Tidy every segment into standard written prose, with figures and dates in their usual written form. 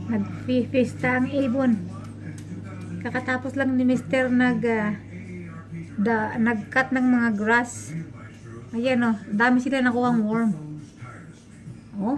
Nagfista ang ibon. Kakatapos lang ni Mr. nag-cut ng mga grass. Ayan oh, dami sila nakuhang worm. Oh.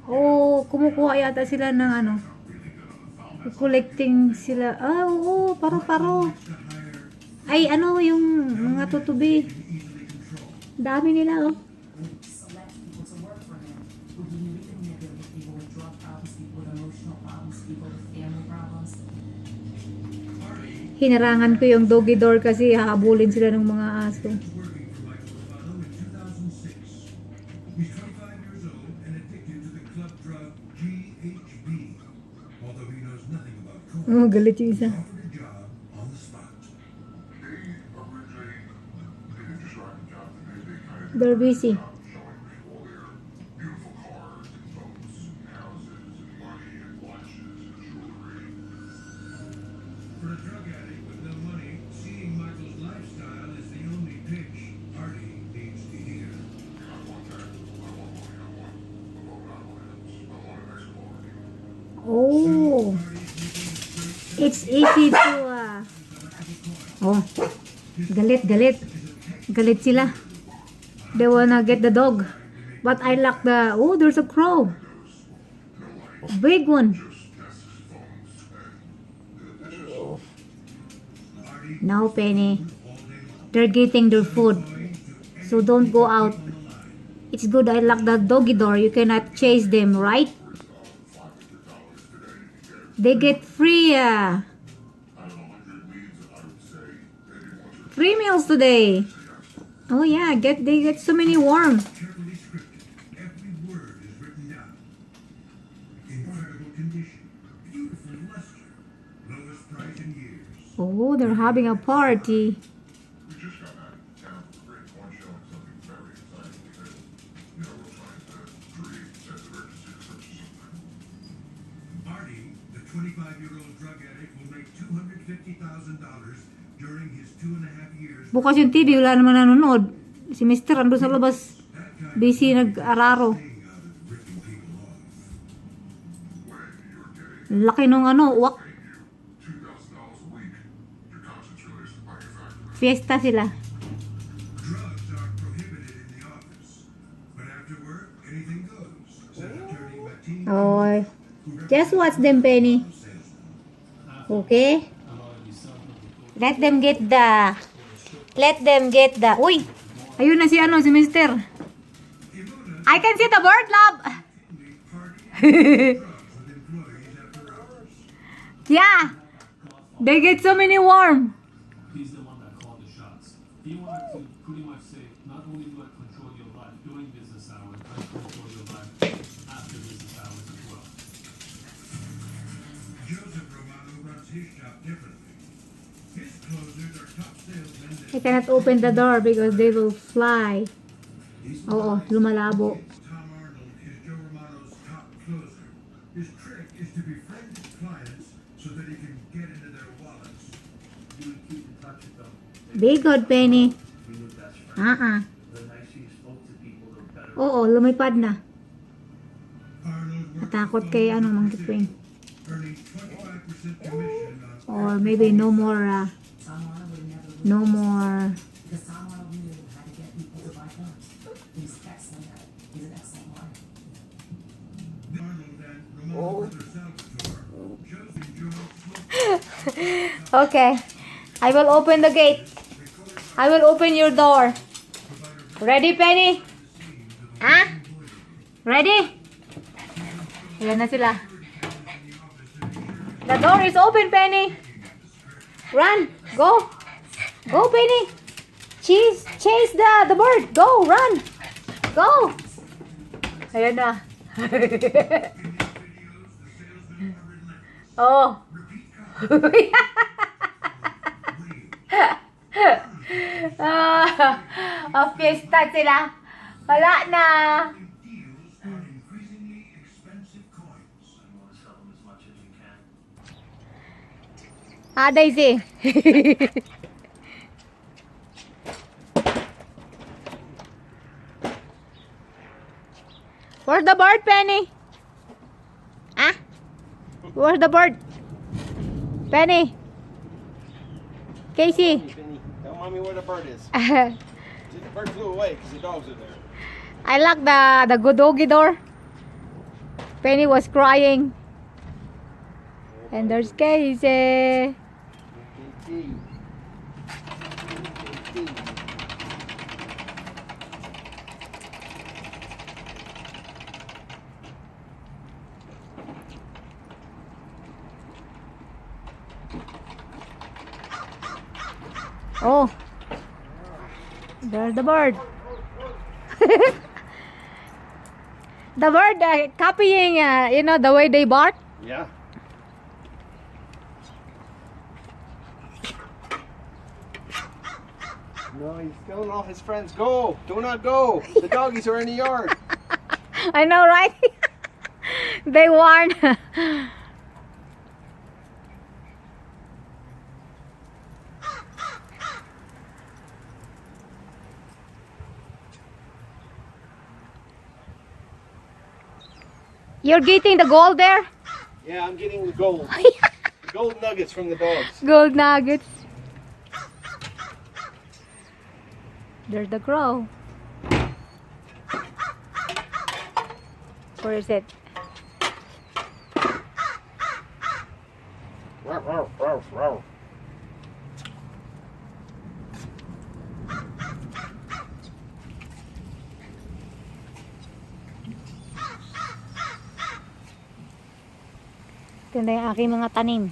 Oh, kumukuha yata sila ng ano. Collecting sila. Ah, oo, paro-paro. Ay, ano yung mga tutubi. Dami nila oh. Hinarangan ko yung doggy door kasi hahabulin sila ng mga aso. Oh, galit yung isa. They're busy. Oh, it's easy to oh, galit sila. They wanna get the dog, but I like oh, there's a crow, big one. Now Penny, they're getting their food, so don't go out. It's good I lock the doggy door. You cannot chase them, right? They get free meals today. Oh yeah, they get so many worms. Oh, they're having a party. The 25-year-old drug addict will make $250,000 during his 2.5 years. Bukas yung TV, wala naman nanonood. Si Mr. ando sa labas. Busy nag-araro. Laki nung ano, uwak. Fiesta sila. Drugs are prohibited in the office, but after work, anything goes. Oh, just watch them, Penny. Okay? Let them get the... Uy! Ayun na si Mr. I can see the bird, love! Yeah! They get so many worms. He's the one that called the shots. He wanted to pretty much say, not only do I control your life during business hours, I control your life after business hours as well. Joseph Romano runs his shop differently. His closers are top salesmen. I cannot open the door because they will fly. Oo, lumalabo. Tom Arnold is Joe Romano's top closer. His trick is to befriend his clients so that he can get into their wallets. You would keep in touch with them. Be good, Penny. We were best friends. The nicer you spoke to people, the better. Oo, lumipad na. Arnold worked Natakot kay Monkey Queen. earning 25% commission on Or maybe no more, no more. Because Tom Arnold knew how to get people to buy guns. He's excellent at it. He's an excellent marketer. Arnold and Romano brother Salvatore chose to enjoy Okay. I will open the gate. I will open your door. Ready, Penny? Huh? Ready? Ayan na sila. The door is open, Penny. Run. Go. Go, Penny. Chase the bird. Go, run. Go. Ayan na. Oh. A fiesta sila. Wala na. deals on increasingly expensive coins. I want to sell them as much as you can. Daisy. Where's the bird, Penny? Where's the bird? Penny. Casey. Penny, tell mommy where the bird is. I See, the bird flew away because the dogs are there. locked the good doggy door. Penny was crying. And there's Casey. KT. Oh, there's the bird. The bird copying, you know, the way they bark. Yeah. No, he's killing all his friends. Go! Do not go! The doggies are in the yard. I know, right? They warn. You're getting the gold there? Yeah, I'm getting the gold. The gold nuggets from the dogs. Gold nuggets. There's the crow. Where is it? Row, row, row, row. Ganda yung aking mga tanim.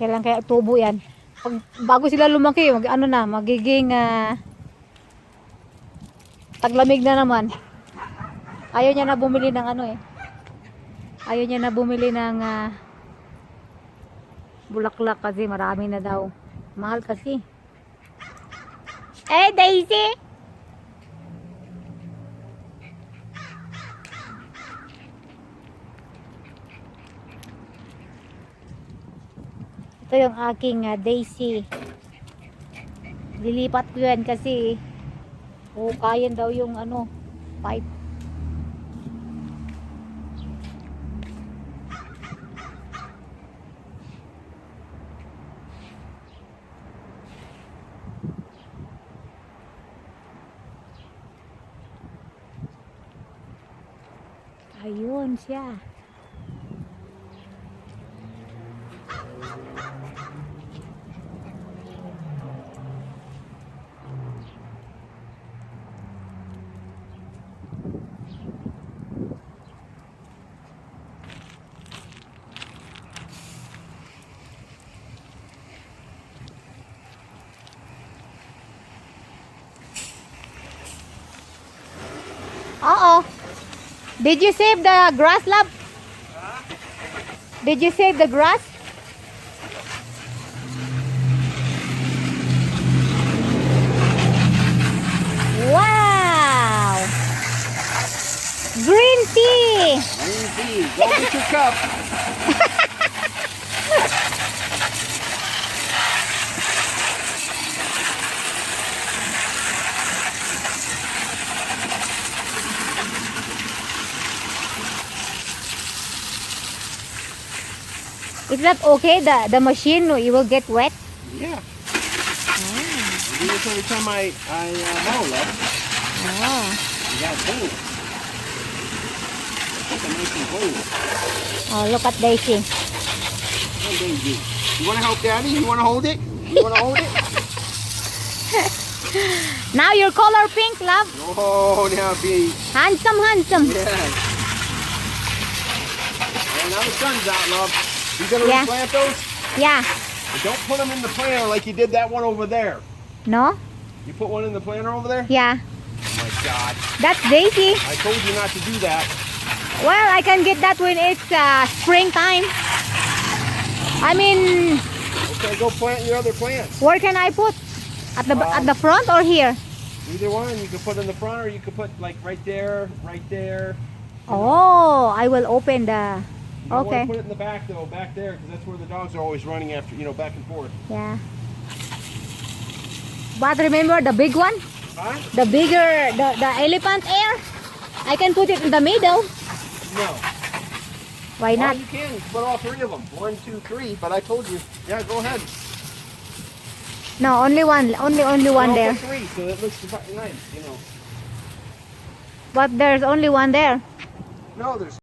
Kailan kaya tubo yan? Bago sila lumaki, magiging taglamig na naman. Ayaw niya na bumili ng Ayaw niya na bumili ng bulaklak kasi marami na daw. Mahal kasi. Eh, Daisy! Ito yung aking Daisy. Lilipat ko yan kasi hukayan daw yung pipe. Ayun siya. Uh-oh. Did you save the grass, love? Did you save the grass? Wow! Green tea! Green tea. Go get your cup. Is that okay? The machine, you will get wet? Yeah. I do this every time I mow, love. Oh. You got cold. It's nice and cold. Oh, look at Daisy. Hey, Daisy. You want to help Daddy? You want to hold it? You want to hold it? Now your color pink, love. Oh, now be. Handsome, handsome. Yeah. And now the sun's out, love. You gonna Yeah. replant those? Yeah. But don't put them in the planter like you did that one over there. No? You put one in the planter over there? Yeah. Oh my God. That's Daisy. I told you not to do that. Well, I can get that when it's springtime. I mean, Okay, go plant your other plants. where can I put? At the front or here? Either one. You could put in the front or you could put like right there, right there. Oh, I will open the... You don't Okay. want to put it in the back though, back there, because that's where the dogs are always running after, back and forth. Yeah. But remember the big one? Huh? The bigger, the elephant ear? I can put it in the middle. No. Why Well, not? you can put all three of them. 1, 2, 3. But I told you. Yeah, go ahead. No, only one. Only one No, there. put 3 so it looks nice, you know. But there's only one there. No, there's